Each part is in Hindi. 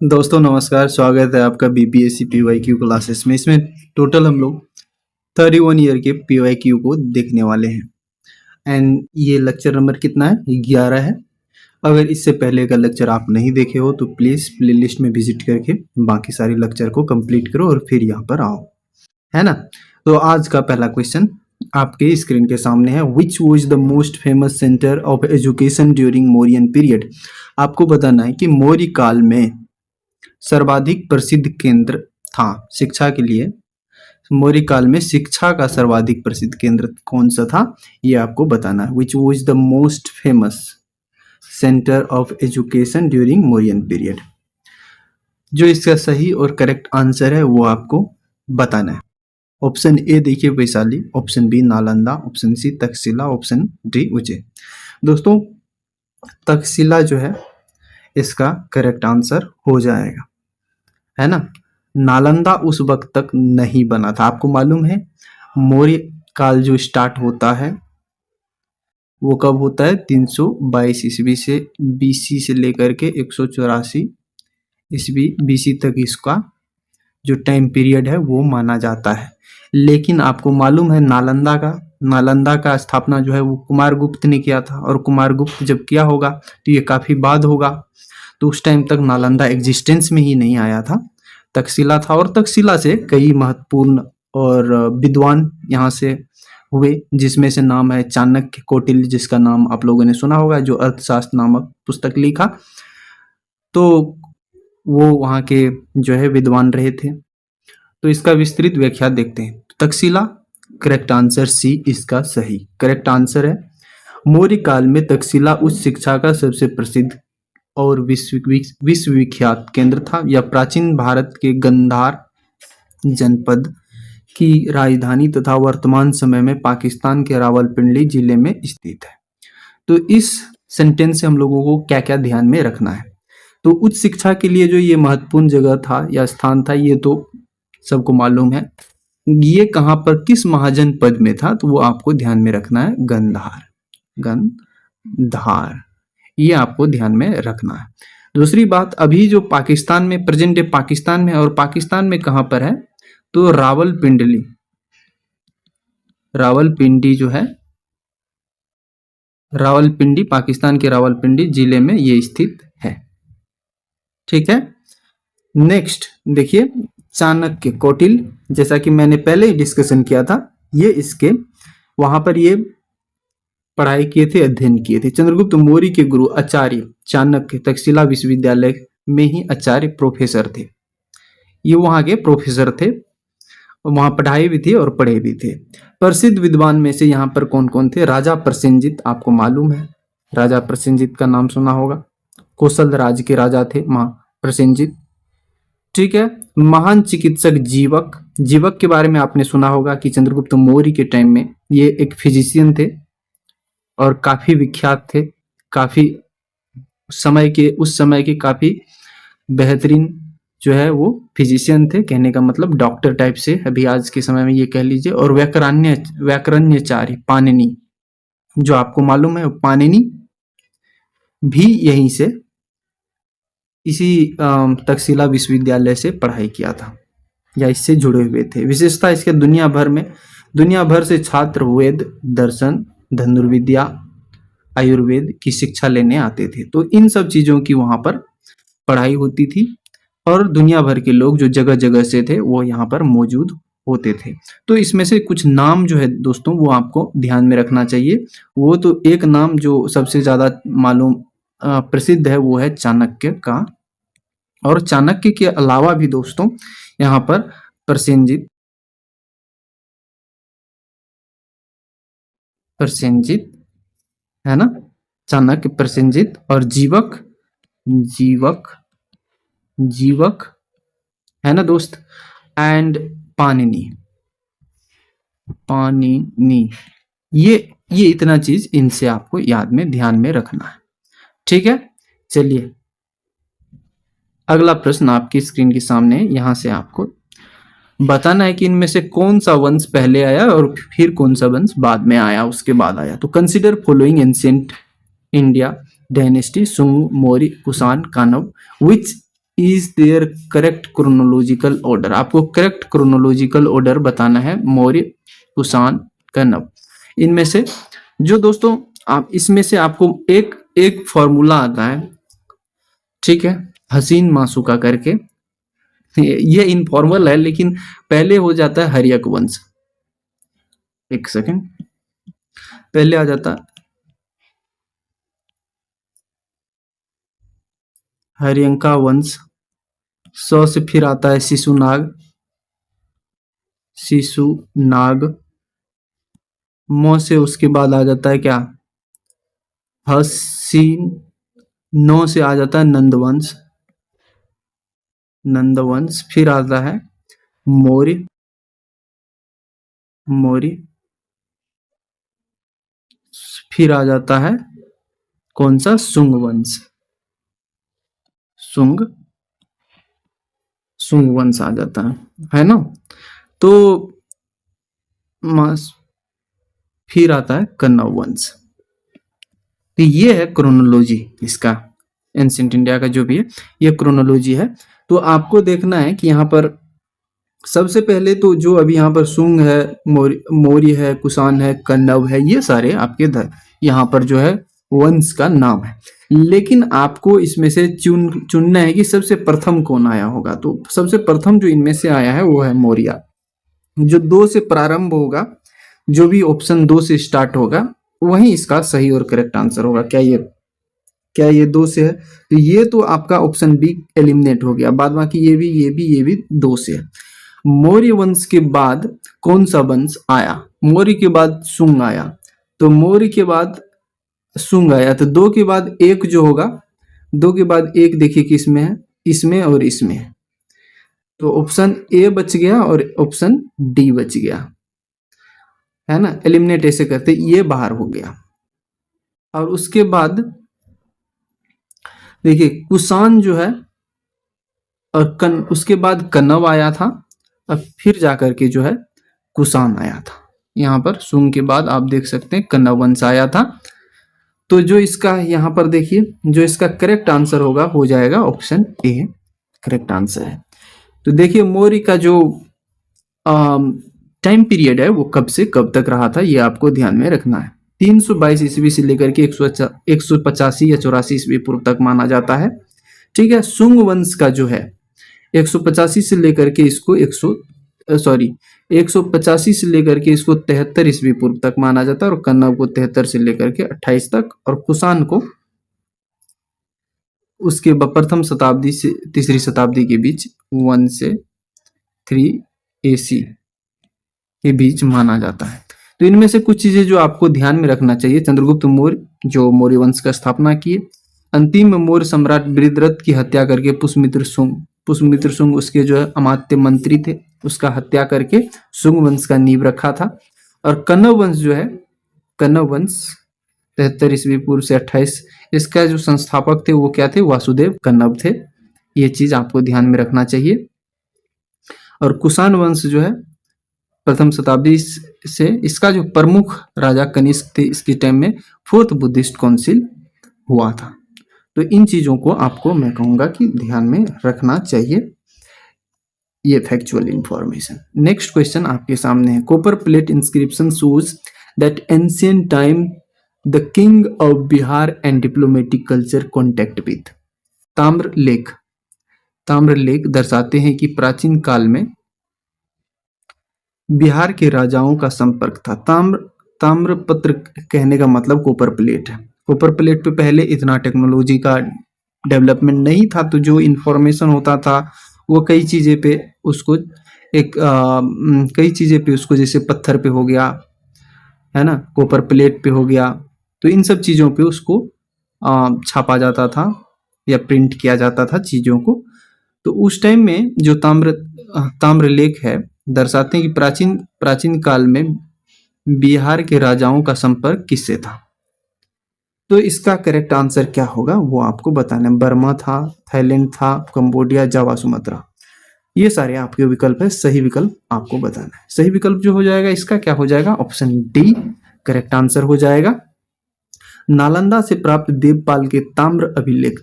दोस्तों नमस्कार, स्वागत है आपका बीपीएससी पीवाईक्यू क्लासेस में। इसमें टोटल हम लोग 31 ईयर के पीवाईक्यू को देखने वाले हैं एंड ये लेक्चर नंबर कितना है? 11 है। अगर इससे पहले का लेक्चर आप नहीं देखे हो तो प्लीज़ प्लेलिस्ट में विजिट करके बाकी सारे लेक्चर को कंप्लीट करो और फिर यहाँ पर आओ, है ना। तो आज का पहला क्वेश्चन आपके स्क्रीन के सामने है। Which was the most famous centre of education during Mauryan period. आपको बताना है कि मौर्य काल में सर्वाधिक प्रसिद्ध केंद्र था शिक्षा के लिए। मौर्य काल में शिक्षा का सर्वाधिक प्रसिद्ध केंद्र कौन सा था, ये आपको बताना है। Which was the most famous centre of education during Mauryan period. जो इसका सही और करेक्ट आंसर है वो आपको बताना है। ऑप्शन ए देखिए Vaishali, option B Nalanda, option C Takshashila, option D Ujjain. दोस्तों तक्षशिला जो है इसका करेक्ट आंसर हो जाएगा, है ना। नालंदा उस वक्त तक नहीं बना था। आपको मालूम है मौर्य काल जो स्टार्ट होता है वो कब होता है? 322 ईस्वी से बीसी से लेकर के 184 ईस्वी बीसी तक इसका जो टाइम पीरियड है वो माना जाता है। लेकिन आपको मालूम है नालंदा का स्थापना जो है वो कुमारगुप्त ने किया था, और कुमारगुप्त जब किया होगा तो ये काफी बाद होगा, तो उस टाइम तक नालंदा एग्जिस्टेंस में ही नहीं आया था, तक्षशिला था। और तक्षशिला से कई महत्वपूर्ण और विद्वान यहाँ से हुए, जिसमें से नाम है चाणक्य, कौटिल्य जिसका नाम आप लोगों ने सुना होगा, जो अर्थशास्त्र नामक पुस्तक लिखा, तो वो वहाँ के जो है विद्वान रहे थे। तो इसका विस्तृत व्याख्या देखते हैं। तक्षशिला करेक्ट आंसर सी इसका सही करेक्ट आंसर है। मौर्य काल में तक्षशिला उच्च शिक्षा का सबसे प्रसिद्ध और विश्वविख्यात केंद्र था। यह प्राचीन भारत के गंधार जनपद की राजधानी तथा वर्तमान समय में पाकिस्तान के रावलपिंडी जिले में स्थित है। तो इस सेंटेंस से हम लोगों को क्या क्या ध्यान में रखना है? तो उच्च शिक्षा के लिए जो ये महत्वपूर्ण जगह था या स्थान था, ये तो सबको मालूम है। ये कहाँ पर किस महाजनपद में था, तो वो आपको ध्यान में रखना है, गंधार, ये आपको ध्यान में रखना है। दूसरी बात, अभी जो पाकिस्तान में प्रेजेंट डे पाकिस्तान में, और पाकिस्तान में कहाँ पर है, तो रावलपिंडी जो है, रावलपिंडी पाकिस्तान के रावलपिंडी जिले में ये स्थित है। ठीक है। नेक्स्ट देखिए चाणक्य, कौटिल्य, जैसा कि मैंने पहले ही डिस्कशन किया था, ये इसके वहां पर ये पढ़ाई किए थे, अध्ययन किए थे। चंद्रगुप्त मौर्य के गुरु आचार्य चाणक्य तक्षशिला विश्वविद्यालय में ही आचार्य प्रोफेसर थे। ये वहां के प्रोफेसर थे, वहां पढ़ाई भी थी और पढ़े भी थे। प्रसिद्ध विद्वान में से यहाँ पर कौन कौन थे? राजा प्रसेनजित, आपको मालूम है, राजा प्रसेनजित का नाम सुना होगा। कौशल राज के राजा थे प्रसेनजित। ठीक है। महान चिकित्सक जीवक के बारे में आपने सुना होगा कि चंद्रगुप्त मौर्य के टाइम में ये एक फिजिशियन थे और काफी विख्यात थे, काफी उस समय के काफी बेहतरीन जो है वो फिजिशियन थे, कहने का मतलब डॉक्टर टाइप से अभी आज के समय में ये कह लीजिए। और व्याकरण्याचार्य पाणिनि, जो आपको मालूम है पाणिनि भी यहीं से इसी तक्षशिला विश्वविद्यालय से पढ़ाई किया था या इससे जुड़े हुए थे। विशेषता इसके दुनिया भर से छात्र वेद, दर्शन, धनुर्विद्या, आयुर्वेद की शिक्षा लेने आते थे। तो इन सब चीजों की वहां पर पढ़ाई होती थी और दुनिया भर के लोग जो जगह जगह से थे वो यहाँ पर मौजूद होते थे। तो इसमें से कुछ नाम जो है दोस्तों वो आपको ध्यान में रखना चाहिए। वो तो एक नाम जो सबसे ज्यादा मालूम प्रसिद्ध है वो है चाणक्य का, और चाणक्य के अलावा भी दोस्तों यहाँ पर प्रसेनजित है ना, चाणक्य, प्रसेनजित और जीवक है ना दोस्त, एंड पाणिनि, ये इतना चीज इनसे आपको याद में ध्यान में रखना है। ठीक है। चलिए अगला प्रश्न आपकी स्क्रीन के सामने, यहां से आपको बताना है कि इनमें से कौन सा वंश पहले आया और फिर कौन सा वंश बाद में आया, उसके बाद आया। तो consider following ancient India dynasty, Shunga, Maurya, Kushan, Kanva, which is their correct chronological order, आपको करेक्ट क्रोनोलॉजिकल ऑर्डर बताना है मौर्य, कुषाण, कण्व। इनमें से जो दोस्तों आप इसमें से आपको एक एक फॉर्मूला आता है, ठीक है, हसीन मासुका करके, ये इनफॉर्मल है लेकिन पहले हो जाता है हर्यक वंश। एक सेकंड, पहले आ जाता हर्यंका वंश, सौ से फिर आता है शिशुनाग, शिशुनाग, मौ से उसके बाद आ जाता है क्या, हसीन, नौ से आ जाता है नंदवंश, नंदवंश, फिर आता है मौर्य, मौर्य, फिर आ जाता है कौन सा, सुंग वंश, सुंग, सुंग वंश आ जाता है ना। तो फिर आता है कण्व वंश। तो ये है क्रोनोलॉजी इसका, एंशिएंट इंडिया का जो भी है ये क्रोनोलॉजी है। तो आपको देखना है कि यहाँ पर सबसे पहले तो जो अभी यहाँ पर सुंग है, मौर्य है, कुषाण है, कण्व है, ये सारे आपके यहाँ पर जो है वंश का नाम है। लेकिन आपको इसमें से चुनना है कि सबसे प्रथम कौन आया होगा। तो सबसे प्रथम जो इनमें से आया है वो है मौर्य, जो 2 से प्रारंभ होगा, जो भी ऑप्शन 2 से स्टार्ट होगा वही इसका सही और करेक्ट आंसर होगा। क्या ये 2 से है, तो ये तो आपका ऑप्शन बी एलिमिनेट हो गया, बाद बाकी ये भी 2 से है। मौर्य वंश के बाद कौन सा वंश आया, मौर्य के बाद सुंग आया, तो मौर्य के बाद सुंग आया, तो 2 के बाद 1 जो होगा, 2 के बाद 1 देखिए किसमें है, इसमें और इसमें है, तो ऑप्शन ए बच गया और ऑप्शन डी बच गया, है ना। एलिमिनेट ऐसे करते ये बाहर हो गया। और उसके बाद देखिए कुषाण जो है और उसके बाद कण्व आया था, और फिर जाकर के जो है कुषाण आया था। यहाँ पर सुंग के बाद आप देख सकते हैं कण्व वंश आया था। तो जो इसका यहाँ पर देखिए जो इसका करेक्ट आंसर होगा हो जाएगा ऑप्शन ए, करेक्ट आंसर है। तो देखिए मौर्य का जो टाइम पीरियड है वो कब से कब तक रहा था ये आपको ध्यान में रखना है। 322 ईस्वी से लेकर के 185 या 84 ईस्वी पूर्व तक माना जाता है, ठीक है। सुंग वंश का जो है 185 से लेकर के इसको 185 से लेकर के इसको 73 ईस्वी पूर्व तक माना जाता है, और कण्व को 73 से लेकर के 28 तक, और कुषाण को उसके प्रथम शताब्दी से तीसरी शताब्दी के बीच 1 से 3 AC के बीच माना जाता है। तो इनमें से कुछ चीजें जो आपको ध्यान में रखना चाहिए। चंद्रगुप्त मौर्य जो मौर्य वंश का स्थापना किए, अंतिम मौर्य सम्राट बृहद्रथ की हत्या करके पुष्यमित्र शुंग उसके जो है अमात्य मंत्री थे, उसका हत्या करके शुंग वंश का नींव रखा था। और कण्व वंश जो है, कण्व वंश 73 ईस्वी पूर्व से 28, इसका जो संस्थापक थे वो क्या थे, वासुदेव कण्व थे। ये चीज आपको ध्यान में रखना चाहिए। और कुषाण वंश जो है प्रथम शताब्दी से, इसका जो प्रमुख राजा कनिष्क थे, इसके टाइम में 4th बुद्धिस्ट काउंसिल हुआ था। तो इन चीजों को आपको मैं कहूंगा कि ध्यान में रखना चाहिए, ये फैक्चुअल इंफॉर्मेशन। नेक्स्ट क्वेश्चन आपके सामने है, copper plate inscription shows that ancient time the king of Bihar and diplomatic culture contact with. ताम्रलेख दर्शाते हैं कि प्राचीन काल में बिहार के राजाओं का संपर्क था। ताम्रपत्र कहने का मतलब कॉपर प्लेट है। कॉपर प्लेट पे पहले इतना टेक्नोलॉजी का डेवलपमेंट नहीं था, तो जो इंफॉर्मेशन होता था वो कई चीजें पे उसको जैसे पत्थर पे हो गया, है ना, कॉपर प्लेट पे हो गया, तो इन सब चीजों पे उसको छापा जाता था या प्रिंट किया जाता था चीजों को। तो उस टाइम में जो ताम्रलेख है दर्शाते हैं कि प्राचीन काल में बिहार के राजाओं का संपर्क किससे था। तो इसका करेक्ट आंसर क्या होगा वो आपको बताना है। बर्मा था, थाईलैंड था, कंबोडिया, जावा, सुमात्रा, ये सारे आपके विकल्प है। सही विकल्प आपको बताना है। सही विकल्प जो हो जाएगा इसका क्या हो जाएगा, ऑप्शन डी करेक्ट आंसर हो जाएगा। नालंदा से प्राप्त देवपाल के ताम्र अभिलेख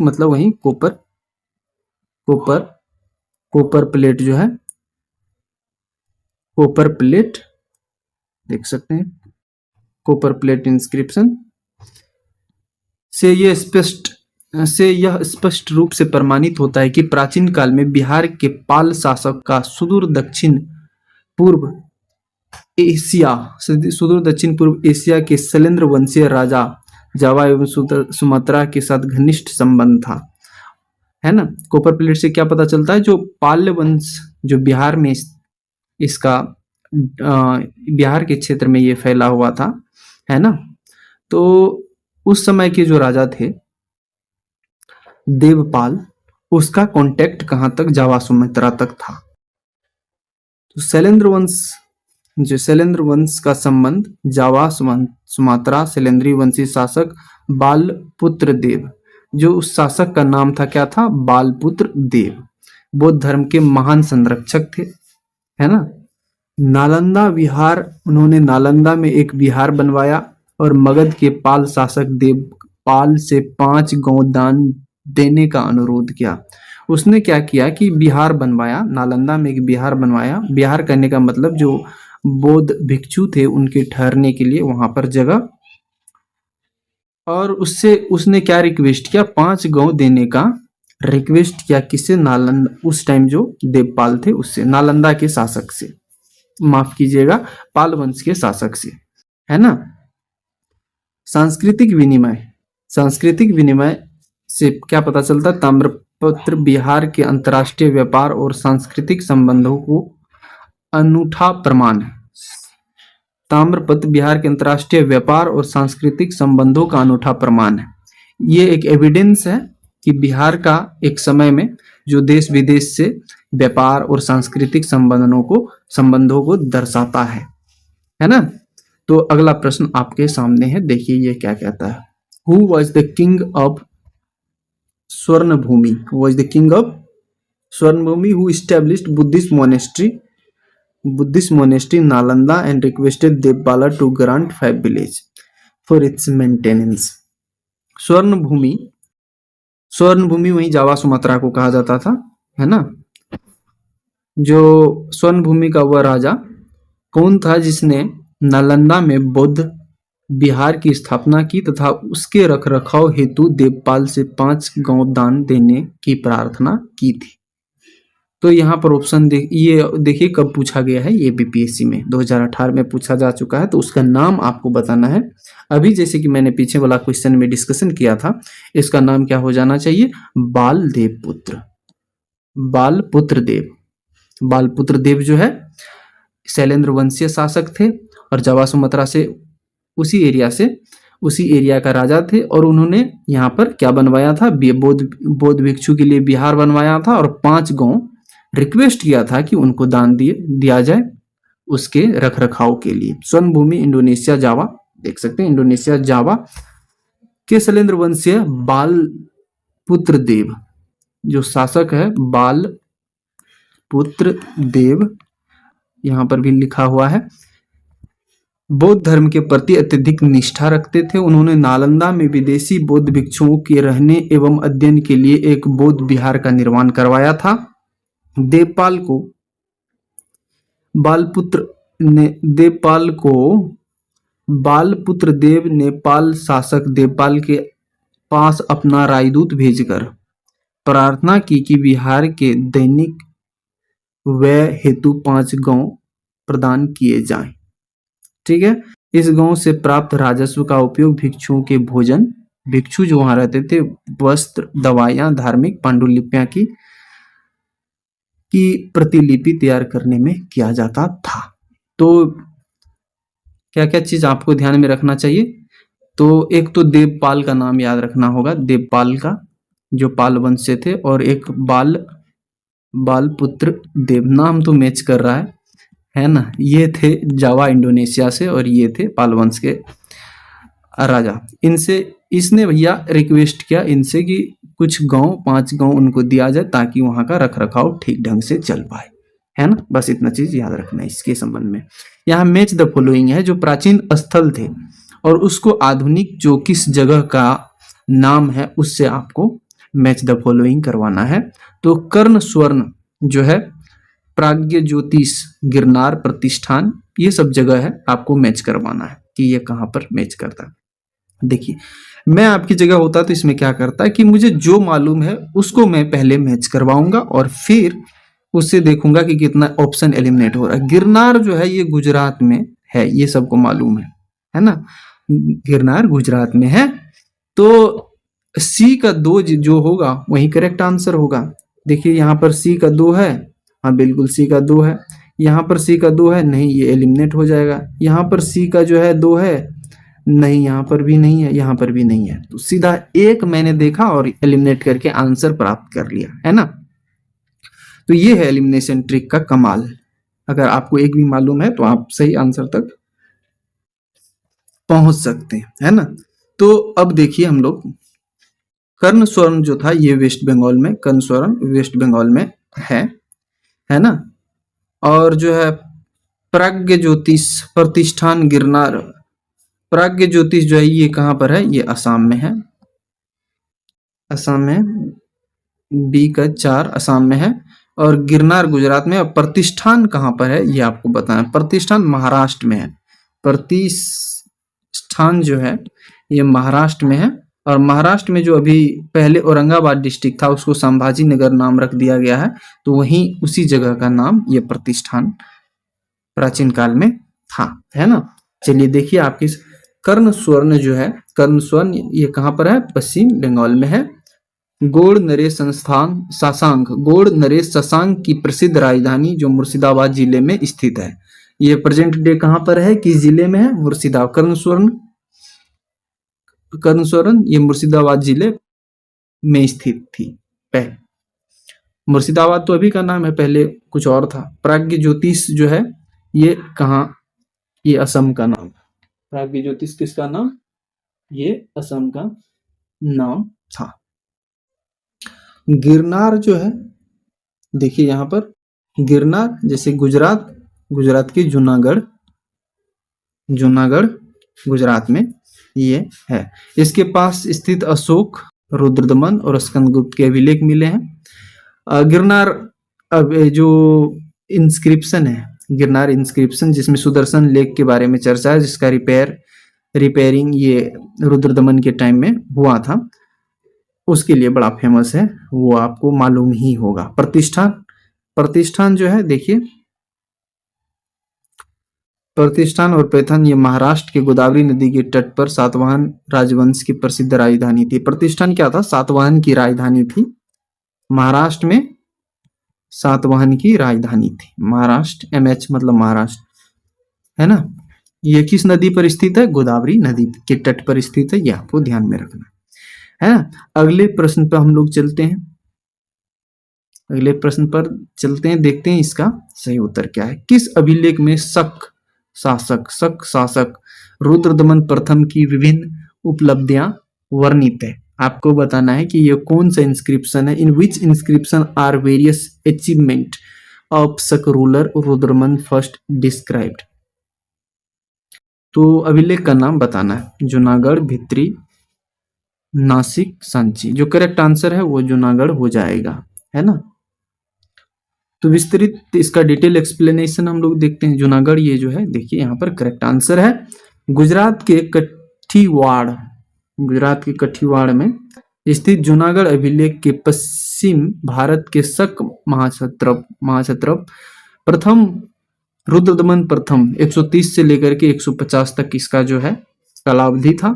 मतलब वही कॉपर कॉपर कॉपर प्लेट जो है, कॉपर प्लेट देख सकते हैं, कॉपर प्लेट इंस्क्रिप्शन से यह स्पष्ट रूप से प्रमाणित होता है कि प्राचीन काल में बिहार के पाल शासक का सुदूर दक्षिण पूर्व एशिया के शैलेंद्र वंशीय राजा जावा एवं सुमात्रा के साथ घनिष्ठ संबंध था, है ना। कॉपर प्लेट से क्या पता चलता है, जो पाल्य वंश जो बिहार में इसका बिहार के क्षेत्र में ये फैला हुआ था, है ना। तो उस समय के जो राजा थे देवपाल, उसका कांटेक्ट कहां तक, जावा सुमात्रा तक था। तो शैलेंद्र वंश का संबंध जावा सुमात्रा शैलेंद्री वंशी शासक बालपुत्र देव, जो उस शासक का नाम था क्या था, बालपुत्र देव, बौद्ध धर्म के महान संरक्षक थे, है ना। नालंदा विहार, उन्होंने नालंदा में एक विहार बनवाया और मगध के पाल शासक देवपाल से 5 गौ दान देने का अनुरोध किया। उसने क्या किया कि बिहार बनवाया, नालंदा में एक बिहार बनवाया। बिहार करने का मतलब जो बौद्ध भिक्षु थे उनके ठहरने के लिए वहां पर जगह, और उसने क्या रिक्वेस्ट किया, 5 गौ देने का रिक्वेस्ट किया। किससे, नालंदा, उस टाइम जो देवपाल थे उससे, नालंदा के शासक से, माफ कीजिएगा, पाल वंश के शासक से, है ना। सांस्कृतिक विनिमय से क्या पता चलता है, ताम्रपत्र बिहार के अंतर्राष्ट्रीय व्यापार और सांस्कृतिक संबंधों को अनूठा प्रमाण है। ताम्रपत्र बिहार के अंतर्राष्ट्रीय व्यापार और सांस्कृतिक संबंधों का अनूठा प्रमाण है। ये एक एविडेंस है कि बिहार का एक समय में जो देश विदेश से व्यापार और सांस्कृतिक संबंधों को दर्शाता है ना। तो अगला प्रश्न आपके सामने है, देखिए ये क्या कहता है। Who was the king of Suvarnabhumi, who established Buddhist monastery Nalanda and requested Devapala to grant 5 village for its maintenance. Suvarnabhumi वही जावा सुमात्रा को कहा जाता था, है ना। जो स्वर्णभूमि का वह राजा कौन था जिसने नालंदा में बौद्ध बिहार की स्थापना की तथा उसके रखरखाव हेतु देवपाल से 5 गौ दान देने की प्रार्थना की थी। तो यहाँ पर ऑप्शन ये देखिए कब पूछा गया है, ये बीपीएससी में 2018 में पूछा जा चुका है। तो उसका नाम आपको बताना है। अभी जैसे कि मैंने पीछे वाला क्वेश्चन में डिस्कशन किया था, इसका नाम क्या हो जाना चाहिए, बालपुत्र देव जो है शैलेंद्र वंशीय शासक थे और जावा सुमात्रा से उसी एरिया का राजा थे, और उन्होंने यहाँ पर क्या बनवाया था, बौद्ध भिक्षु के लिए बिहार बनवाया था और 5 गौ रिक्वेस्ट किया था कि उनको दान दिया जाए उसके रखरखाव के लिए। स्वर्णभूमि इंडोनेशिया जावा, देख सकते हैं इंडोनेशिया जावा के शैलेंद्र वंशीय बालपुत्र देव जो शासक है, बालपुत्र देव यहाँ पर भी लिखा हुआ है, बौद्ध धर्म के प्रति अत्यधिक निष्ठा रखते थे। उन्होंने नालंदा में विदेशी बौद्ध भिक्षुओं के रहने एवं अध्ययन के लिए एक बौद्ध विहार का निर्माण करवाया था। देवपाल को बालपुत्र देव ने पाल शासक देवपाल के पास अपना राजदूत भेजकर प्रार्थना की कि बिहार के दैनिक व्यय हेतु 5 गौ प्रदान किए जाएं। ठीक है, इस गौ से प्राप्त राजस्व का उपयोग भिक्षुओं के भोजन, भिक्षु जो वहां रहते थे, वस्त्र, दवाइयां, धार्मिक पांडुलिपियां की प्रतिलिपि तैयार करने में किया जाता था। तो क्या क्या चीज आपको ध्यान में रखना चाहिए, तो एक तो देवपाल का नाम याद रखना होगा, देवपाल का जो पाल वंश से थे, और एक बालपुत्र देव, नाम तो मैच कर रहा है ना। ये थे जावा इंडोनेशिया से और ये थे पाल वंश के राजा। इसने भैया रिक्वेस्ट किया इनसे कि कुछ गांव 5 गांव उनको दिया जाए ताकि वहां का रखरखाव ठीक ढंग से चल पाए, है ना। बस इतना चीज याद रखना है इसके संबंध में। यहाँ मैच द फॉलोइंग है, जो प्राचीन स्थल थे और उसको आधुनिक जो किस जगह का नाम है उससे आपको मैच द फॉलोइंग करवाना है। तो कर्ण स्वर्ण जो है, प्राज्ञ ज्योतिष, गिरनार प्रतिष्ठान, ये सब जगह है, आपको मैच करवाना है कि ये कहाँ पर मैच करता है। देखिए, मैं आपकी जगह होता तो इसमें क्या करता है कि मुझे जो मालूम है उसको मैं पहले मैच करवाऊंगा और फिर उससे देखूंगा कि कितना ऑप्शन एलिमिनेट हो रहा है। गिरनार जो है ये गुजरात में है, ये सबको मालूम है ना, गिरनार गुजरात में है। तो सी का 2 जो होगा वही करेक्ट आंसर होगा। देखिए यहाँ पर सी का 2 है, हाँ बिल्कुल सी का 2 है। यहाँ पर सी का 2 है, नहीं ये एलिमिनेट हो जाएगा। यहाँ पर सी का जो है 2 है, नहीं यहाँ पर भी नहीं है, यहाँ पर भी नहीं है। तो सीधा एक मैंने देखा और एलिमिनेट करके आंसर प्राप्त कर लिया, है ना। तो ये है एलिमिनेशन ट्रिक का कमाल। अगर आपको एक भी मालूम है तो आप सही आंसर तक पहुंच सकते हैं, है ना। तो अब देखिए हम लोग, कर्ण स्वर्ण जो था ये वेस्ट बंगाल में, कर्ण स्वर्ण वेस्ट बंगाल में है ना। और जो है प्राज्ञ ज्योतिष प्रतिष्ठान गिरनार, प्राज्ञ ज्योतिष जो है ये कहाँ पर है, ये असम में है, असम में, बी का 4 असम में है। और गिरनार गुजरात में। और प्रतिष्ठान कहाँ पर है ये आपको बताना। प्रतिष्ठान महाराष्ट्र में है, प्रतिष्ठान जो है ये महाराष्ट्र में है। और महाराष्ट्र में जो अभी पहले औरंगाबाद डिस्ट्रिक्ट था उसको संभाजी नगर नाम रख दिया गया है, तो वहीं उसी जगह का नाम ये प्रतिष्ठान प्राचीन काल में था, है ना। चलिए देखिए आपकी कर्ण स्वर्ण जो है, कर्ण स्वर्ण ये कहाँ पर है, पश्चिम बंगाल में है। गौड़ नरेश संस्थान सासांग, गौड़ नरेश शशांक की प्रसिद्ध राजधानी जो मुर्शिदाबाद जिले में स्थित है। ये प्रेजेंट डे कहाँ पर है, किस जिले में है, मुर्शिदाबाद। कर्ण स्वर्ण ये मुर्शिदाबाद जिले में स्थित थी पहले। मुर्शिदाबाद तो अभी का नाम है, पहले कुछ और था। प्राज्ञ ज्योतिष जो है ये कहाँ, ये असम का नाम। प्राज्ञ ज्योतिष किसका नाम, ये असम का नाम था। गिरनार जो है, देखिए यहाँ पर गिरनार जैसे गुजरात, गुजरात की जूनागढ़, जूनागढ़ गुजरात में ये है। इसके पास स्थित अशोक, रुद्रदमन और स्कंदगुप्त के अभिलेख मिले हैं। गिरनार अब जो इंस्क्रिप्शन है, गिरनार इंस्क्रिप्शन जिसमें सुदर्शन लेक के बारे में चर्चा है, जिसका रिपेयरिंग ये रुद्रदमन के टाइम में हुआ था, उसके लिए बड़ा फेमस है, वो आपको मालूम ही होगा। प्रतिष्ठान जो है देखिए, प्रतिष्ठान और पैथन ये महाराष्ट्र के गोदावरी नदी के तट पर सातवाहन राजवंश की प्रसिद्ध राजधानी थी। प्रतिष्ठान क्या था, सातवाहन की राजधानी थी, महाराष्ट्र में सातवाहन की राजधानी थी। महाराष्ट्र, MH मतलब महाराष्ट्र, है ना। ये किस नदी पर स्थित है, गोदावरी नदी के तट पर स्थित है, यह आपको ध्यान में रखना है ना। अगले प्रश्न पर हम लोग चलते हैं, अगले प्रश्न पर चलते हैं, देखते हैं इसका सही उत्तर क्या है। किस अभिलेख में शक शासक रुद्रदमन प्रथम की विभिन्न उपलब्धियां वर्णित है। आपको बताना है कि ये कौन सा इंस्क्रिप्शन है। In which inscription are various achievement of Shaka ruler Rudradaman first described. तो अभिलेख का नाम बताना है, जूनागढ़, भित्री, नासिक, सांची। जो करेक्ट आंसर है वो जूनागढ़ हो जाएगा, है ना। तो विस्तृत इसका डिटेल एक्सप्लेनेशन हम लोग देखते हैं। जूनागढ़ ये जो है देखिए यहाँ पर करेक्ट आंसर है। गुजरात के कठियावाड़, गुजरात के कठियावाड़ में स्थित जूनागढ़ अभिलेख के पश्चिम भारत के शक महाक्षत्रप प्रथम रुद्रदमन प्रथम 130 से लेकर के 150 तक इसका जो है कालावधि था,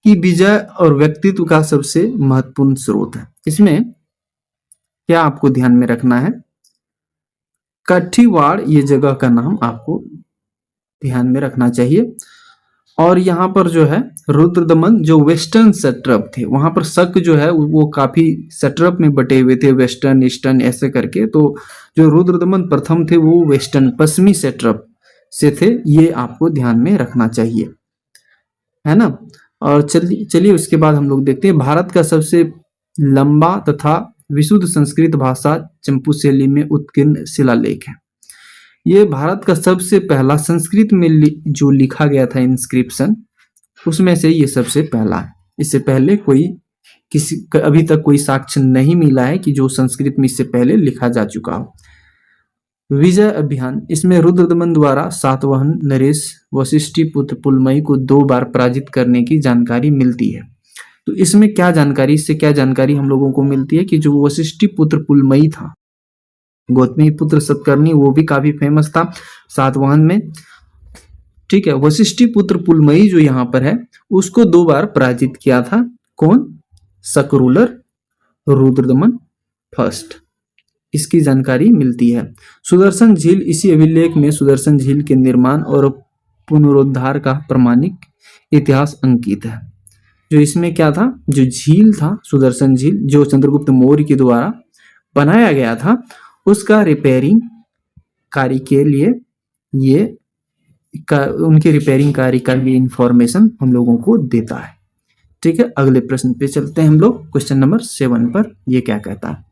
कि विजय और व्यक्तित्व का सबसे महत्वपूर्ण स्रोत है। इसमें क्या आपको ध्यान में रखना है, कठियावाड़ ये जगह का नाम आपको ध्यान में रखना चाहिए। और यहाँ पर जो है रुद्रदमन जो वेस्टर्न सट्रप थे, वहां पर शक जो है वो काफी सट्रप में बटे हुए थे, वेस्टर्न ईस्टर्न ऐसे करके। तो जो रुद्रदमन प्रथम थे वो वेस्टर्न पश्चिमी सट्रप से थे, ये आपको ध्यान में रखना चाहिए, है ना। और चलिए उसके बाद हम लोग देखते हैं भारत का सबसे लंबा तथा विशुद्ध संस्कृत भाषा चंपू शैली में उत्कीर्ण शिलालेख है। ये भारत का सबसे पहला संस्कृत में जो लिखा गया था इंस्क्रिप्शन, उसमें से ये सबसे पहला है। इससे पहले कोई अभी तक कोई साक्ष्य नहीं मिला है कि जो संस्कृत में इससे पहले लिखा जा चुका हो। विजय अभियान, इसमें रुद्रदमन द्वारा सातवाहन नरेश वशिष्ठी पुत्र पुलमई को 2 बार पराजित करने की जानकारी मिलती है। तो इसमें क्या जानकारी, इससे क्या जानकारी हम लोगों को मिलती है कि जो वशिष्ठी पुत्र पुलमई था, गौतमी पुत्र सतकर्णी वो भी काफी फेमस था सातवाहन में, ठीक है। वशिष्ठी पुत्र पुलमई जो यहाँ पर है उसको 2 बार पराजित किया था, कौन? शकरूलर रुद्रदमन फर्स्ट, इसकी जानकारी मिलती है। सुदर्शन झील, इसी अभिलेख में सुदर्शन झील के निर्माण और पुनरुद्धार का प्रमाणिक इतिहास अंकित है। जो इसमें क्या था, जो झील था सुदर्शन झील जो चंद्रगुप्त मौर्य के द्वारा बनाया गया था, उसका रिपेयरिंग कार्य के लिए ये उनके रिपेयरिंग कार्य का भी इंफॉर्मेशन हम लोगों को देता है, ठीक है। अगले प्रश्न पे चलते हैं हम लोग, क्वेश्चन नंबर 7 पर। ये क्या कहता है?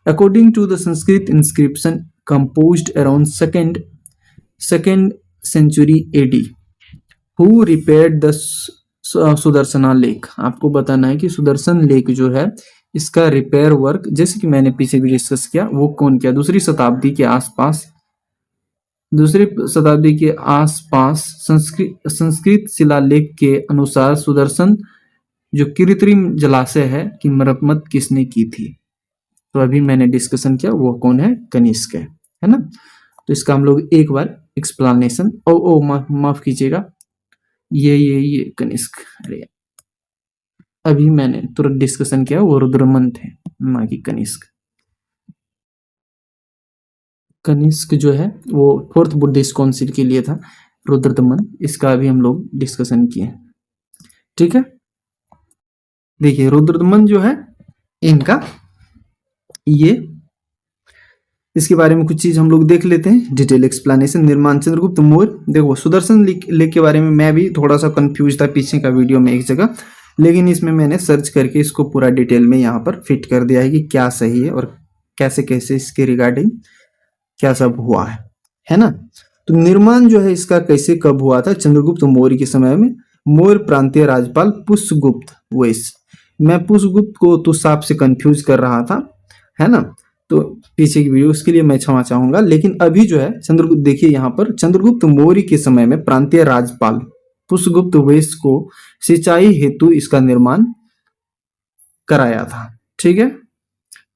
According to the Sanskrit inscription composed around second century AD, who repaired the Sudarshana lake? आपको बताना है कि सुदर्शन लेक जो है इसका रिपेयर वर्क, जैसे कि मैंने पीछे भी डिस्कस किया, वो कौन किया? दूसरी शताब्दी के आसपास संस्कृत शिलालेख के अनुसार सुदर्शन जो कृत्रिम जलाशय है की मरम्मत किसने की थी? तो अभी मैंने डिस्कशन किया वो कौन है? कनिष्क है ना। तो इसका हम लोग एक बार एक्सप्लेनेशन, माफ कीजिएगा, ये कनिष्क, अरे अभी मैंने तुरंत डिस्कशन किया वो रुद्रदमन थे, ना कि कनिष्क। कनिष्क जो है वो 4th बुद्धिस्ट काउंसिल के लिए था, रुद्रदमन इसका अभी हम लोग डिस्कशन किए, ठीक है। देखिए रुद्रदमन जो है इनका, ये इसके बारे में कुछ चीज हम लोग देख लेते हैं, डिटेल एक्सप्लेनेशन। निर्माण चंद्रगुप्त मौर्य, देखो सुदर्शन लेक के बारे में मैं भी थोड़ा सा कंफ्यूज था पीछे का वीडियो में एक जगह, लेकिन इसमें मैंने सर्च करके इसको पूरा डिटेल में यहाँ पर फिट कर दिया है कि क्या सही है और कैसे कैसे इसके रिगार्डिंग क्या सब हुआ है ना। तो निर्माण जो है इसका कैसे कब हुआ था? चंद्रगुप्त मौर्य के समय में। मौर्य प्रांतीय राज्यपाल पुष्यगुप्त वैश्य, मैं पुष्यगुप्त को तुषाप से कंफ्यूज कर रहा था, है ना, तो पीछे की वीडियो उसके लिए मैं क्षमा चाहूंगा। लेकिन अभी जो है चंद्रगुप्त, देखिए यहाँ पर चंद्रगुप्त मौर्य के समय में प्रांतीय राज्यपाल पुष्यगुप्त वैश्य को सिंचाई हेतु इसका निर्माण कराया था, ठीक है।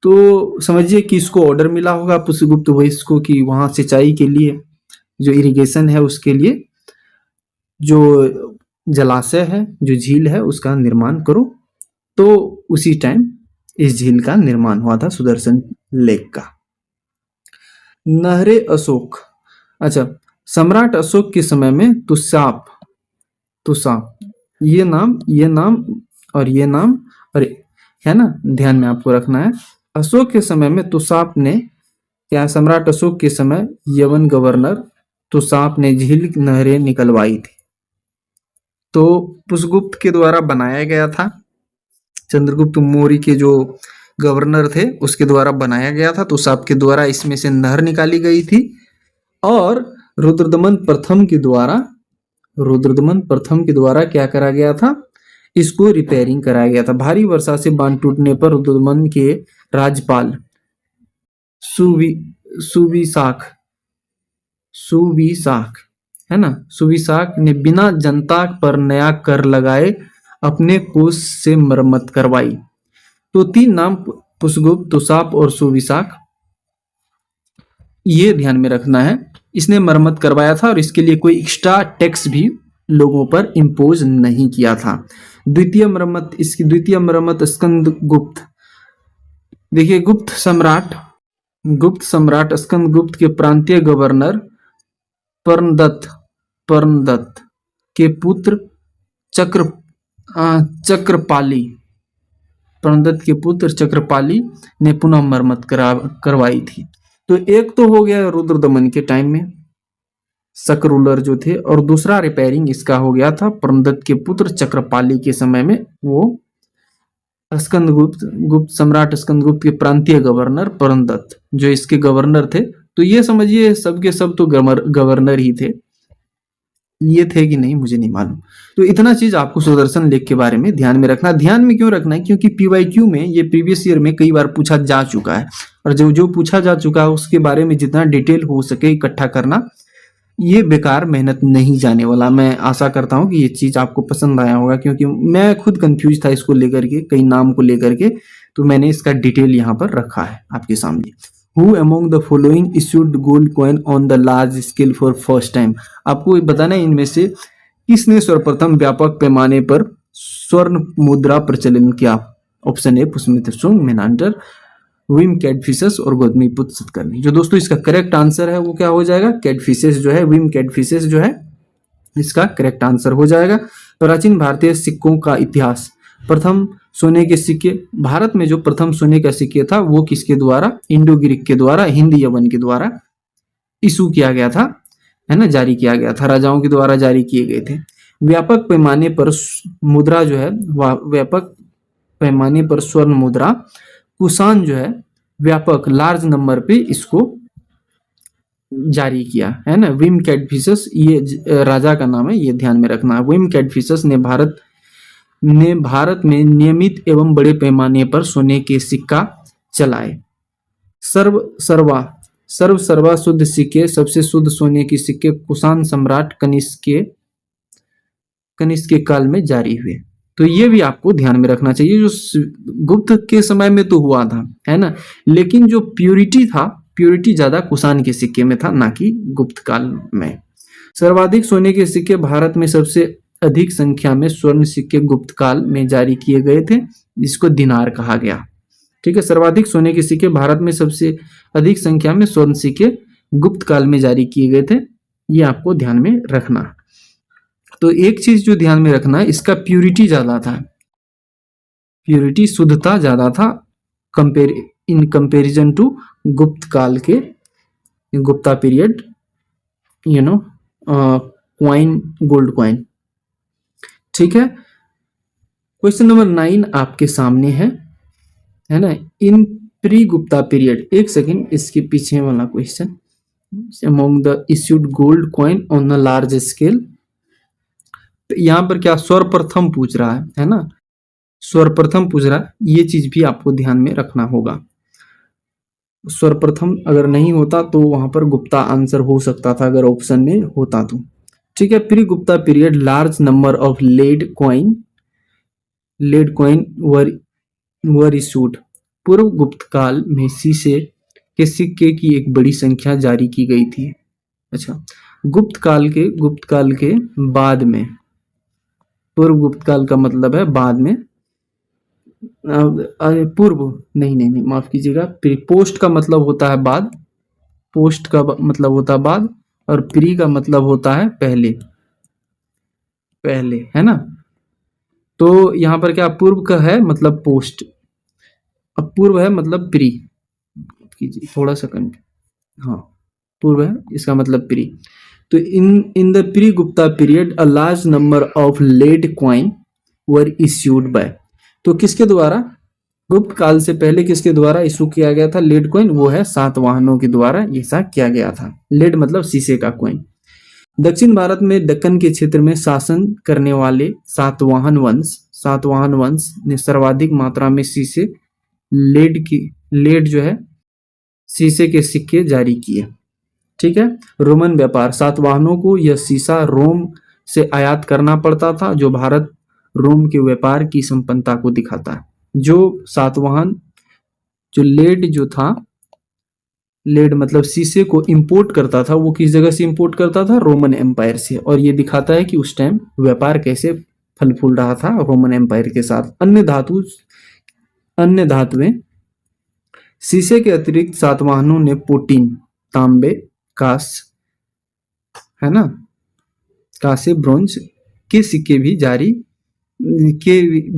तो समझिए कि इसको ऑर्डर मिला होगा पुष्यगुप्त वैश्य को कि वहां सिंचाई के लिए जो इरिगेशन है उसके लिए जो जलाशय है, जो झील है उसका निर्माण करो। तो उसी टाइम इस झील का निर्माण हुआ था सुदर्शन लेक का। नहरे अशोक, अच्छा, सम्राट अशोक के समय में तुषाप, ये नाम और ये नाम, अरे है ना, ध्यान में आपको रखना है। अशोक के समय में तुषाप ने क्या, सम्राट अशोक के समय यवन गवर्नर तुषाप ने झील नहरें निकलवाई थी। तो पुष्यगुप्त के द्वारा बनाया गया था, चंद्रगुप्त मौर्य के जो गवर्नर थे उसके द्वारा बनाया गया था, तुषाप के द्वारा इसमें से नहर निकाली गई थी। और रुद्रदमन प्रथम के द्वारा क्या करा गया था? इसको रिपेयरिंग कराया गया था। भारी वर्षा से बांध टूटने पर रुद्रदमन के राज्यपाल सुविशाख है ना, सुविशाख ने बिना जनता पर नया कर लगाए अपने कोष से मरम्मत करवाई। तो 3 नाम, पुष्यगुप्त, तुषाप और सुविशाख, ये ध्यान में रखना है। इसने मरम्मत करवाया था और इसके लिए कोई एक्स्ट्रा टैक्स भी लोगों पर इम्पोज नहीं किया था। इसकी द्वितीय मरम्मत स्कंदगुप्त, देखिए गुप्त सम्राट स्कंदगुप्त के प्रांतीय गवर्नर पर्णदत्त के पुत्र चक्रपाली ने पुनः मरम्मत करवाई थी। तो एक तो हो गया रुद्रदमन के टाइम में शकरूलर जो थे, और दूसरा रिपेयरिंग इसका हो गया था पर्णदत्त के पुत्र चक्रपाली के समय में, वो सम्राट स्कंदगुप्त के प्रांतीय गवर्नर पर्णदत्त जो इसके गवर्नर थे। तो ये समझिए सबके सब तो गवर्नर ही थे। ये थे कि नहीं मुझे नहीं मालूम। तो इतना चीज आपको सुदर्शन लेख के बारे में ध्यान में रखना। ध्यान में क्यों रखना है? क्योंकि पीवाईक्यू में ये प्रीवियस ईयर में कई बार पूछा जा चुका है, और जो जो पूछा जा चुका है उसके बारे में जितना डिटेल हो सके इकट्ठा करना, ये बेकार मेहनत नहीं जाने वाला। मैं आशा करता हूँ कि ये चीज आपको पसंद आया होगा, क्योंकि मैं खुद कंफ्यूज था इसको लेकर के, कई नाम को लेकर के, तो मैंने इसका डिटेल यहाँ पर रखा है आपके सामने। Who among the following issued gold coin on the large scale for first time? आपको बताना है इनमें से किसने सर्वप्रथम व्यापक पैमाने पर स्वर्ण मुद्रा प्रचलन किया। ऑप्शन ए पुष्पमित्र सुंग, मेनांडर, विम कैटफिशेस और गौतमी पुत्र सतकर्णी। जो दोस्तों इसका करेक्ट आंसर है वो क्या हो जाएगा? कैटफिशेस जो है, विम कैटफिशेस जो है इसका करेक्ट आंसर हो जाएगा। प्राचीन भारतीय सिक्कों का इतिहास। प्रथम सोने के सिक्के, भारत में जो प्रथम सोने का सिक्के था वो किसके द्वारा? इंडो ग्रीक के द्वारा, हिंद यवन के द्वारा इशू किया गया था, है ना, जारी किया गया था, राजाओं के द्वारा जारी किए गए थे। व्यापक पैमाने पर मुद्रा जो है, व्यापक पैमाने पर स्वर्ण मुद्रा कुषाण जो है व्यापक लार्ज नंबर पे इसको जारी किया, है ना। विम कैटफिशेस ये राजा का नाम है, ये ध्यान में रखना है। विम कैटफिशेस ने भारत में नियमित एवं बड़े पैमाने पर सोने के सिक्का चलाए। सर्वा शुद्ध सिक्के, सबसे शुद्ध सोने के सिक्के कुषाण सम्राट कनिष्क के काल में जारी हुए। तो ये भी आपको ध्यान में रखना चाहिए। जो गुप्त के समय में तो हुआ था, है ना, लेकिन जो प्योरिटी ज्यादा कुषाण के सिक्के में था, ना कि गुप्त काल में। सर्वाधिक सोने के सिक्के भारत में सबसे अधिक संख्या में स्वर्ण सिक्के गुप्त काल में जारी किए गए थे, जिसको दिनार कहा गया। ठीक है, सर्वाधिक सोने के सिक्के भारत में सबसे अधिक संख्या में स्वर्ण सिक्के गुप्त काल में जारी किए गए थे, ये आपको ध्यान में रखना। तो एक चीज जो ध्यान में रखना है, इसका प्यूरिटी ज्यादा था, प्यूरिटी शुद्धता ज्यादा था इन कंपेरिजन टू गुप्त काल के, Gupta period, coin, gold coin. ठीक है, क्वेश्चन नंबर 9 आपके सामने है ना। इन प्री गुप्ता पीरियड, एक सेकेंड, इसके पीछे वाला question, among the issued gold coin on the large scale. यहाँ पर क्या सर्वप्रथम पूछ रहा है ना, सर्वप्रथम पूछ रहा है, ये चीज भी आपको ध्यान में रखना होगा। सर्वप्रथम अगर नहीं होता तो वहां पर गुप्ता आंसर हो सकता था, अगर ऑप्शन में होता तो। ठीक है, pre Gupta period, large number of lead coin were issued. पूर्व गुप्त काल में शीशे के सिक्के की एक बड़ी संख्या जारी की गई थी। अच्छा, गुप्त काल के बाद में, पूर्व गुप्त काल का मतलब है बाद में, पूर्व नहीं, माफ कीजिएगा, पोस्ट का मतलब होता है बाद, पोस्ट का मतलब होता है बाद, और प्री का मतलब होता है पहले, है ना। तो यहाँ पर क्या पूर्व का है मतलब पोस्ट, अब पूर्व है मतलब प्री, कीजिए थोड़ा सा हाँ, पूर्व है इसका मतलब प्री। तो in the pre Gupta period a large number of lead coin were issued by. तो किसके द्वारा, गुप्त काल से पहले किसके द्वारा इशू किया गया था लेड कॉइन? वो है सातवाहनों के द्वारा ऐसा किया गया था। लेड मतलब शीशे का कॉइन। दक्षिण भारत में दक्कन के क्षेत्र में शासन करने वाले सातवाहन वंश ने सर्वाधिक मात्रा में शीशे, लेड जो है शीशे के सिक्के जारी किए। ठीक है, रोमन व्यापार, सातवाहनों को यह शीशा रोम से आयात करना पड़ता था, जो भारत रोम के व्यापार की संपन्नता को दिखाता है। जो सातवाहन, जो लेड जो था, लेड मतलब शीशे को इंपोर्ट करता था, वो किस जगह से इंपोर्ट करता था? रोमन एम्पायर से। और ये दिखाता है कि उस टाइम व्यापार कैसे फल फूल रहा था रोमन एम्पायर के साथ। अन्य धातुएं, शीशे के अतिरिक्त सातवाहनों ने पोटीन, तांबे, है ना, कांसे, ब्रोंज के सिक्के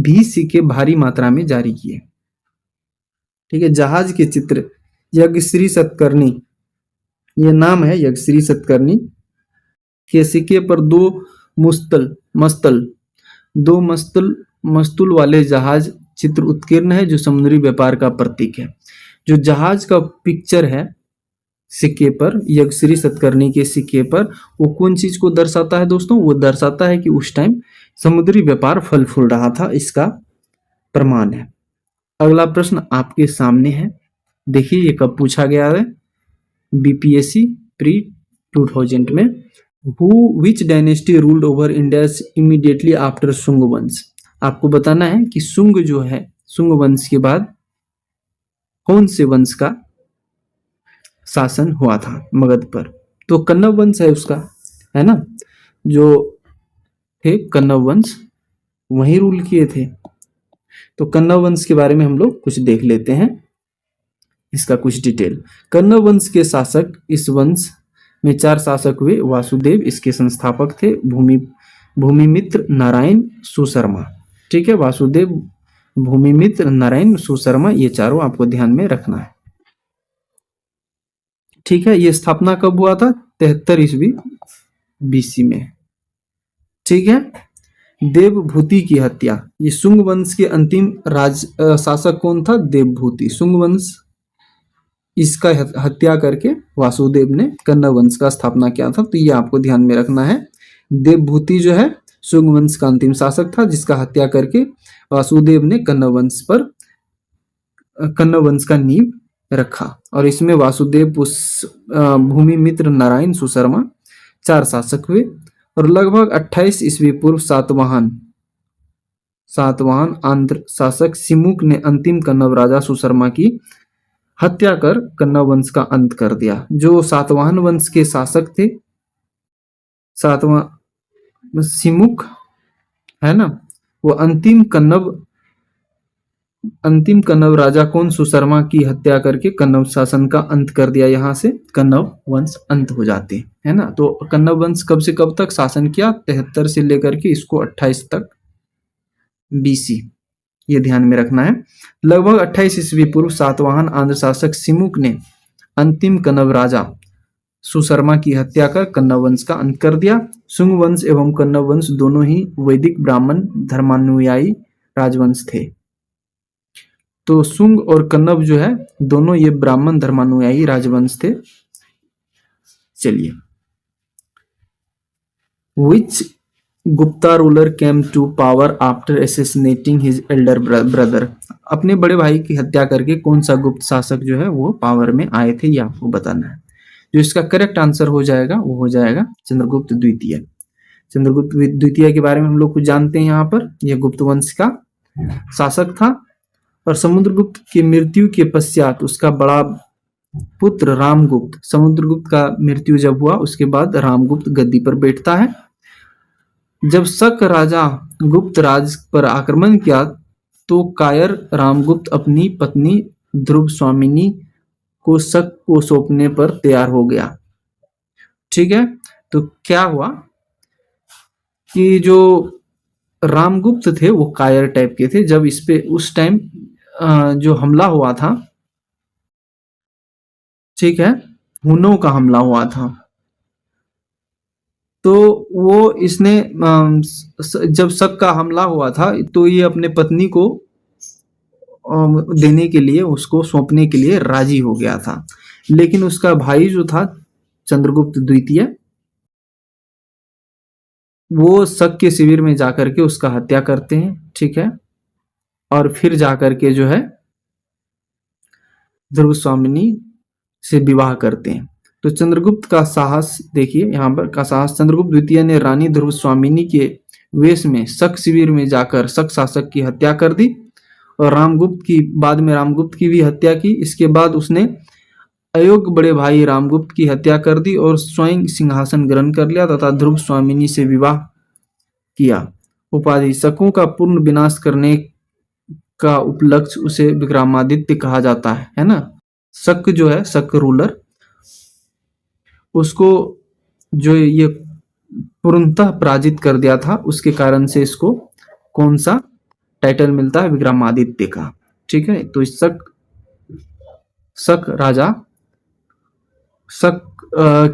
भी सिक्के भारी मात्रा में जारी किए। ठीक है, जहाज के चित्र, यज्ञश्री सतकर्णी, ये नाम है यज्ञश्री सतकर्णी के सिक्के पर दो मस्तूल वाले जहाज चित्र उत्कीर्ण है, जो समुद्री व्यापार का प्रतीक है। जो जहाज का पिक्चर है सिक्के पर, यज्ञश्री सतकर्णी के सिक्के पर वो कौन चीज को दर्शाता है दोस्तों? वो दर्शाता है कि उस टाइम समुद्री व्यापार फल फूल रहा था, इसका प्रमाण है। अगला प्रश्न आपके सामने है, देखिए ये कब पूछा गया है, बीपीएससी प्री 2000 में। विच dynasty ruled over India immediately after Shunga वंश? आपको बताना है कि शुंग जो है, शुंग वंश के बाद कौन से वंश का शासन हुआ था मगध पर? तो कन्नव वंश है उसका, है ना, जो थे कन्नव वंश वही रूल किए थे। तो कन्नव वंश के बारे में हम लोग कुछ देख लेते हैं, इसका कुछ डिटेल। कन्नव वंश के शासक, इस वंश में 4 शासक हुए। वासुदेव इसके संस्थापक थे, भूमिमित्र, नारायण, सुशर्मा। ठीक है, वासुदेव, भूमिमित्र, नारायण, सुशर्मा, ये चारों आपको ध्यान में रखना है। ठीक है, ये स्थापना कब हुआ था? 73 ईस्वी बीसी में। ठीक है, देवभूति की हत्या, ये शुंग वंश के अंतिम शासक कौन था? देवभूति। शुंग वंश, इसका हत्या करके वासुदेव ने कन्नव वंश का स्थापना किया था, तो ये आपको ध्यान में रखना है। देवभूति जो है शुंग वंश का अंतिम शासक था, जिसका हत्या करके वासुदेव ने कन्नव वंश का नींव रखा। और इसमें वासुदेव, भूमिमित्र, नारायण, सुशर्मा 4 शासक हुए। और लगभग 28 ईस्वी पूर्व सातवाहन आंध्र शासक सिमुक ने अंतिम कन्नव राजा सुशर्मा की हत्या कर कन्नव वंश का अंत कर दिया। जो सातवाहन वंश के शासक थे, सिमुक है ना, वो अंतिम कन्नव राजा कौन? सुशर्मा की हत्या करके कन्नव शासन का अंत कर दिया। यहाँ से कन्नव वंश अंत हो जाते हैं, है ना। तो कन्नव वंश कब से कब तक शासन किया? 73 से लेकर के इसको 28 तक बीसी, ये ध्यान में रखना है। लगभग 28 ईस्वी पूर्व सातवाहन आंध्र शासक सिमुक ने अंतिम कन्नव राजा सुशर्मा की हत्या कर कन्नव वंश का अंत कर दिया। शुंग वंश एवं कन्नव वंश दोनों ही वैदिक ब्राह्मण धर्मानुयायी राजवंश थे। तो शुंग और कन्नव जो है दोनों ये ब्राह्मण धर्मानुयायी राजवंश थे। चलिए, which Gupta ruler came to power after assassinating his elder brother? अपने बड़े भाई की हत्या करके कौन सा गुप्त शासक जो है वो पावर में आए थे, ये आपको बताना है। जो इसका करेक्ट आंसर हो जाएगा वो हो जाएगा चंद्रगुप्त द्वितीय। चंद्रगुप्त द्वितीय के बारे में हम लोग कुछ जानते हैं। यहाँ पर यह गुप्त वंश का शासक था और समुद्रगुप्त की मृत्यु के पश्चात उसका बड़ा पुत्र रामगुप्त, समुद्रगुप्त का मृत्यु जब हुआ उसके बाद रामगुप्त गद्दी पर बैठता है। जब शक राजा गुप्त राज पर आक्रमण किया तो कायर रामगुप्त अपनी पत्नी ध्रुव स्वामिनी को शक को सौंपने पर तैयार हो गया। ठीक है, तो क्या हुआ कि जो रामगुप्त थे वो कायर टाइप के थे। जब इस पे उस टाइम जो हमला हुआ था, ठीक है, हुनों का हमला हुआ था, तो वो इसने जब शक का हमला हुआ था तो ये अपने पत्नी को देने के लिए, उसको सौंपने के लिए राजी हो गया था। लेकिन उसका भाई जो था चंद्रगुप्त द्वितीय, वो शक के शिविर में जाकर के उसका हत्या करते हैं। ठीक है, और फिर जाकर के जो है ध्रुव स्वामिनी से विवाह करते हैं। तो चंद्रगुप्त का साहस देखिए, यहाँ पर का साहस, चंद्रगुप्त द्वितीय ने रानी ध्रुव स्वामिनी के वेश में शक शिविर में जाकर शक शासक की हत्या कर दी और बाद में रामगुप्त की भी हत्या की। इसके बाद उसने अयोग्य बड़े भाई रामगुप्त की हत्या कर दी और स्वयं सिंहासन ग्रहण कर लिया तथा ध्रुव स्वामिनी से विवाह किया। उपाधि शकों का पूर्ण विनाश करने का उपलक्ष्य उसे विक्रमादित्य कहा जाता है ना। शक जो है, शक रूलर, उसको जो ये पूर्णतः पराजित कर दिया था, उसके कारण से इसको कौन सा टाइटल मिलता है? विक्रमादित्य का। ठीक है, तो इस शक राजा शक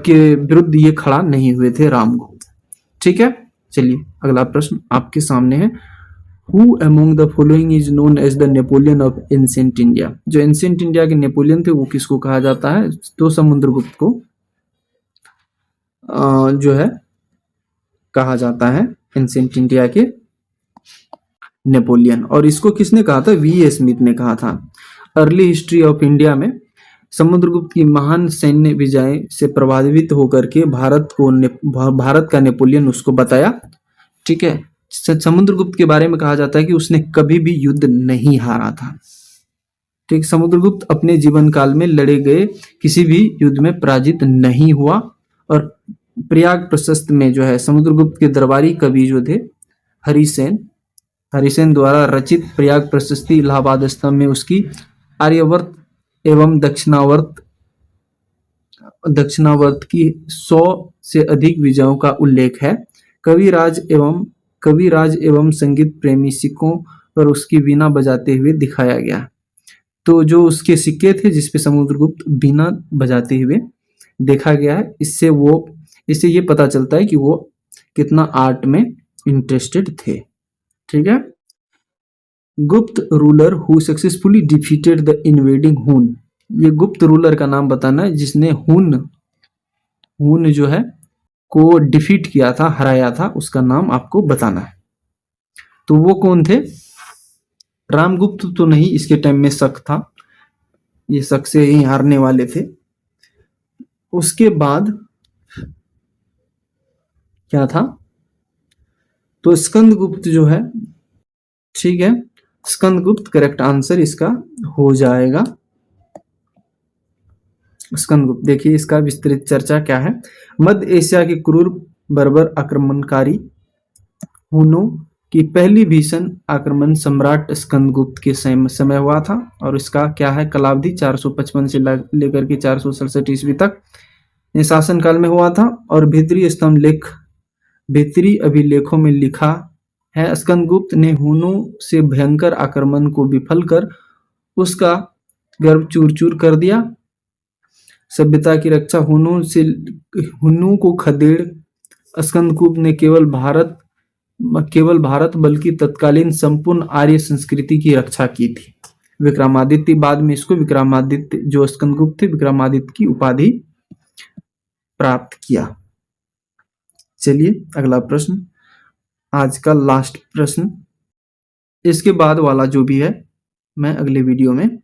के विरुद्ध ये खड़ा नहीं हुए थे रामगुप्त। ठीक है, चलिए अगला प्रश्न आपके सामने है। Who among the following is known as the Napoleon of ancient India. जो एंशिएंट इंडिया के नेपोलियन थे वो किसको कहा जाता है? तो समुद्रगुप्त को जो है कहा जाता है एंशिएंट इंडिया के नेपोलियन। और इसको किसने कहा था? वी ए स्मिथ ने कहा था। अर्ली हिस्ट्री ऑफ इंडिया में समुद्रगुप्त की महान सैन्य विजय से प्रभावित होकर के भारत का नेपोलियन उसको बताया। ठीक है, समुद्रगुप्त के बारे में कहा जाता है कि उसने कभी भी युद्ध नहीं हारा था। ठीक, समुद्रगुप्त अपने जीवन काल में लड़े गए किसी भी युद्ध में पराजित नहीं हुआ। और प्रयाग प्रशस्त में जो है समुद्रगुप्त के दरबारी कवि जो थे हरिसेन द्वारा रचित प्रयाग प्रशस्ति इलाहाबाद स्तंभ में उसकी आर्यावर्त एवं दक्षिणावर्त की 100 से अधिक विजयों का उल्लेख है। कविराज एवं संगीत प्रेमी सिखों पर उसकी वीणा बजाते हुए दिखाया गया। तो जो उसके सिक्के थे जिसपे समुद्रगुप्त वीणा बजाते हुए देखा गया है, इससे ये पता चलता है कि वो कितना आर्ट में इंटरेस्टेड थे। ठीक है, गुप्त ruler who successfully defeated the invading हुन। ये गुप्त रूलर का नाम बताना है जिसने हुन जो है को डिफीट किया था, हराया था, उसका नाम आपको बताना है। तो वो कौन थे? रामगुप्त तो नहीं, इसके टाइम में शक था, ये शक से ही हारने वाले थे। उसके बाद क्या था? तो स्कंदगुप्त जो है, ठीक है, स्कंदगुप्त करेक्ट आंसर इसका हो जाएगा। स्कंदगुप्त, देखिए इसका विस्तृत चर्चा क्या है। मध्य एशिया के क्रूर बर्बर आक्रमणकारी हुनों की पहली भीषण आक्रमण सम्राट स्कंदगुप्त के समय हुआ था। और इसका क्या है? कलावधि 455 से लेकर के 467 ईस्वी तक शासन काल में हुआ था। और भीतरी अभिलेखों में लिखा है स्कंदगुप्त ने हुनों से भयंकर आक्रमण को विफल कर उसका गर्भ चूर चूर कर दिया। सभ्यता की रक्षा हुनों को खदेड़ स्कंदगुप्त ने केवल भारत बल्कि तत्कालीन संपूर्ण आर्य संस्कृति की रक्षा की थी। विक्रमादित्य, बाद में इसको विक्रमादित्य, जो स्कंदगुप्त थे, विक्रमादित्य की उपाधि प्राप्त किया। चलिए अगला प्रश्न, आज का लास्ट प्रश्न। इसके बाद वाला जो भी है मैं अगले वीडियो में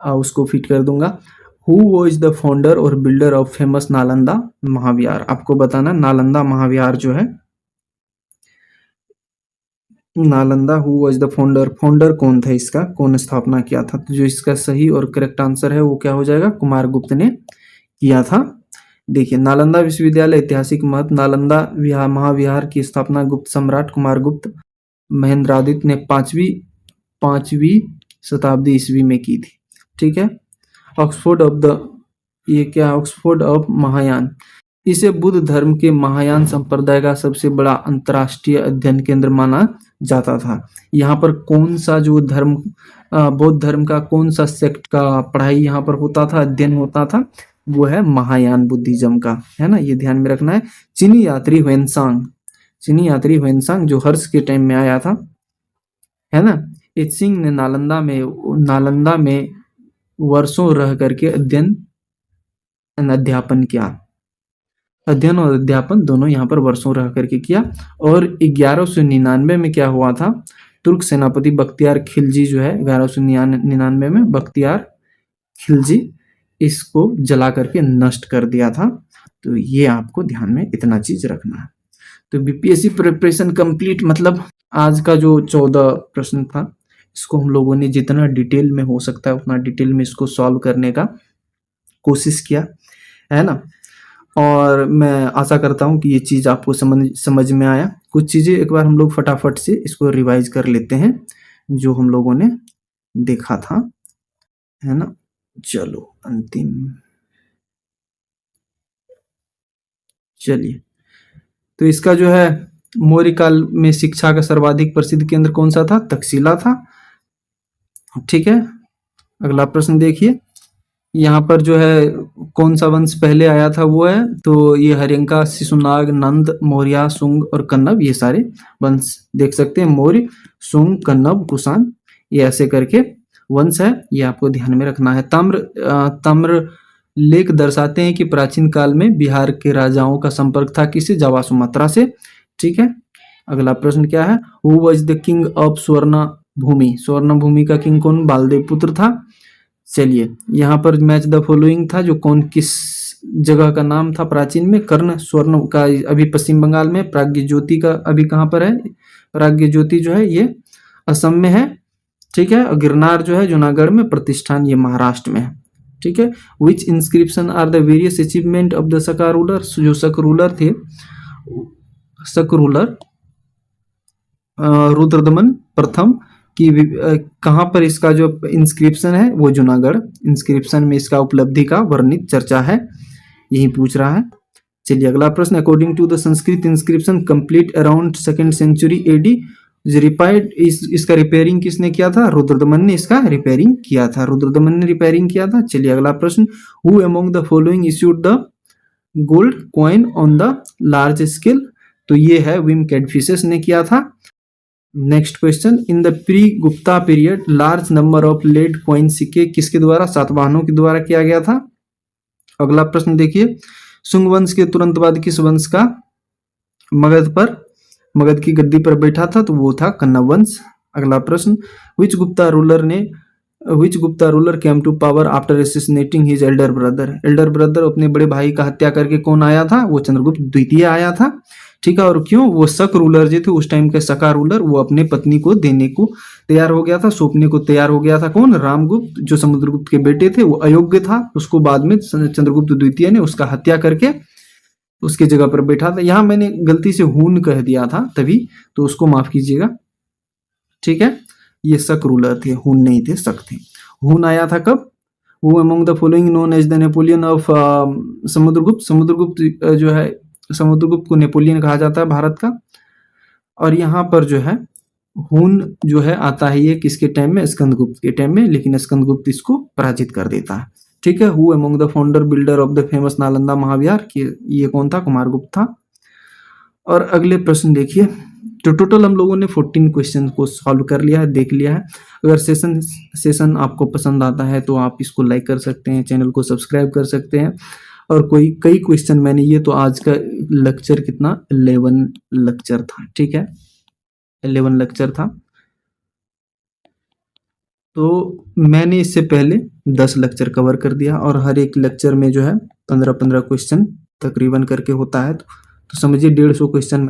उसको फिट कर दूंगा। हु वॉज द फाउंडर और बिल्डर ऑफ फेमस नालंदा महाविहार। आपको बताना नालंदा महाविहार जो है, Nalanda, who was the founder कौन था इसका, कौन स्थापना किया था? तो जो इसका सही और करेक्ट आंसर है वो क्या हो जाएगा? कुमारगुप्त ने किया था। देखिए, नालंदा विश्वविद्यालय ऐतिहासिक महत्व। नालंदा महाविहार की स्थापना गुप्त सम्राट कुमारगुप्त महेंद्रादित्य ने 5वीं शताब्दी ईस्वी में की थी। ठीक है, ऑक्सफोर्ड ऑफ महायान, इसे बुद्ध धर्म के महायान संप्रदाय का सबसे बड़ा अंतर्राष्ट्रीय अध्ययन केंद्र माना जाता था। यहाँ पर कौन सा जो धर्म, बौद्ध धर्म का कौन सा सेक्ट का पढ़ाई यहाँ पर होता था, अध्ययन होता था? वो है महायान बुद्धिज्म का, है ना, ये ध्यान में रखना है। चीनी यात्री ह्वेनसांग जो हर्ष के टाइम में आया था, है ना, इत्सिंग ने नालंदा में वर्षों रह करके अध्यापन किया। अध्ययन और अध्यापन दोनों यहाँ पर वर्षों रह करके किया। और 1199 में क्या हुआ था? तुर्क सेनापति बख्तियार खिलजी जो है 1199 में बख्तियार खिलजी इसको जला करके नष्ट कर दिया था। तो ये आपको ध्यान में इतना चीज रखना है। तो बीपीएससी प्रिपरेशन कंप्लीट, मतलब आज का जो 14 प्रश्न था इसको हम लोगों ने जितना डिटेल में हो सकता है उतना डिटेल में इसको सॉल्व करने का कोशिश किया, है ना। और मैं आशा करता हूँ कि ये चीज़ आपको समझ में आया। कुछ चीज़ें एक बार हम लोग फटाफट से इसको रिवाइज कर लेते हैं जो हम लोगों ने देखा था, है ना। चलो अंतिम, चलिए, तो इसका जो है मौर्य काल में शिक्षा का सर्वाधिक प्रसिद्ध केंद्र कौन सा था? तक्षशिला था। ठीक है, अगला प्रश्न देखिए, यहाँ पर जो है कौन सा वंश पहले आया था वो है, तो ये हर्यंका, शिशुनाग, नंद, मौर्य, शुंग और कन्नब, ये सारे वंश देख सकते हैं। मौर्य, शुंग, कन्नब, कुषाण, ये ऐसे करके वंश है, ये आपको ध्यान में रखना है। ताम्र लेख दर्शाते हैं कि प्राचीन काल में बिहार के राजाओं का संपर्क था किससे? जावा सुमात्रा से। ठीक है, अगला प्रश्न क्या है? Who was the king of स्वर्ण भूमि? स्वर्ण भूमि का किंग कौन? बालदेव पुत्र था। चलिए, यहाँ पर मैच द फॉलोइंग था, जो कौन किस जगह का नाम था प्राचीन में? कर्ण स्वर्ण का अभी पश्चिम बंगाल में, प्राग्ञ ज्योति का अभी कहाँ पर है? प्राग्ञ ज्योति जो है ये असम में है। ठीक है, और गिरनार जो है जूनागढ़ में, प्रतिष्ठान ये महाराष्ट्र में है। ठीक है, which inscription are the various achievement of the Shaka ruler? जो शक रूलर थे, शक रूलर रुद्रदमन प्रथम की कहाँ पर इसका जो इंस्क्रिप्शन है वो जूनागढ़ इंस्क्रिप्शन में इसका उपलब्धि का वर्णित चर्चा है, यही पूछ रहा है। चलिए अगला प्रश्न, according to the Sanskrit inscription complete around 2nd century AD repaired, इसका रिपेयरिंग किसने किया था? रुद्रदमन ने इसका रिपेयरिंग किया था, रुद्रदमन ने रिपेयरिंग किया था। चलिए अगला प्रश्न, who among the following issued the gold coin on the large scale? तो ये है विम कैडफिसेस ने किया था। Next question, in the pre Gupta period large number of lead coin सिक्के किसके द्वारा? सातवाहनों के द्वारा किया गया था। अगला प्रश्न देखिए, शुंग वंश के तुरंत बाद किस वंश का मगध की गद्दी पर बैठा था? तो वो था कन्नव वंश। अगला प्रश्न, which Gupta ruler came to power after assassinating his elder brother? Elder brother अपने बड़े भाई का हत्या करके कौन आया था? वो चंद्रगुप्त द्वितीय आया था। ठीक है, और क्यों? वो शक रूलर जो थे उस टाइम के शका रूलर, वो अपने पत्नी को देने को तैयार हो गया था, सौंपने को तैयार हो गया था। कौन? रामगुप्त, जो समुद्रगुप्त के बेटे थे, वो अयोग्य था, उसको बाद में चंद्रगुप्त द्वितीय ने उसका हत्या करके उसके जगह पर बैठा था। यहाँ मैंने गलती से हून कह दिया था तभी, तो उसको माफ कीजिएगा। ठीक है, ये शक रूलर थे, हून नहीं थे, शक थे। हून आया था कब? वो among the following known as the Napoleon of Samudragupta? Samudragupta जो है, समुद्रगुप्त को नेपोलियन कहा जाता है भारत का। और यहाँ पर जो है हून जो है आता है ये किसके टाइम में? स्कंदगुप्त के टाइम में, लेकिन स्कंदगुप्त इसको पराजित कर देता है। ठीक है, who among the founder builder of the famous Nalanda Mahavihara? ये कौन था? कुमारगुप्त था। और अगले प्रश्न देखिए, तो टोटल हम लोगों ने 14 क्वेश्चन को सॉल्व कर लिया है, देख लिया है। अगर सेशन आपको पसंद आता है तो आप इसको लाइक कर सकते हैं, चैनल को सब्सक्राइब कर सकते हैं। और कई क्वेश्चन मैंने ये तो आज का लेक्चर कितना 11 लेक्चर था। ठीक है, 11 लेक्चर था। तो मैंने इससे पहले 10 लेक्चर कवर कर दिया, और हर एक लेक्चर में जो है 15-15 क्वेश्चन तकरीबन करके होता है, तो समझिए 150 क्वेश्चन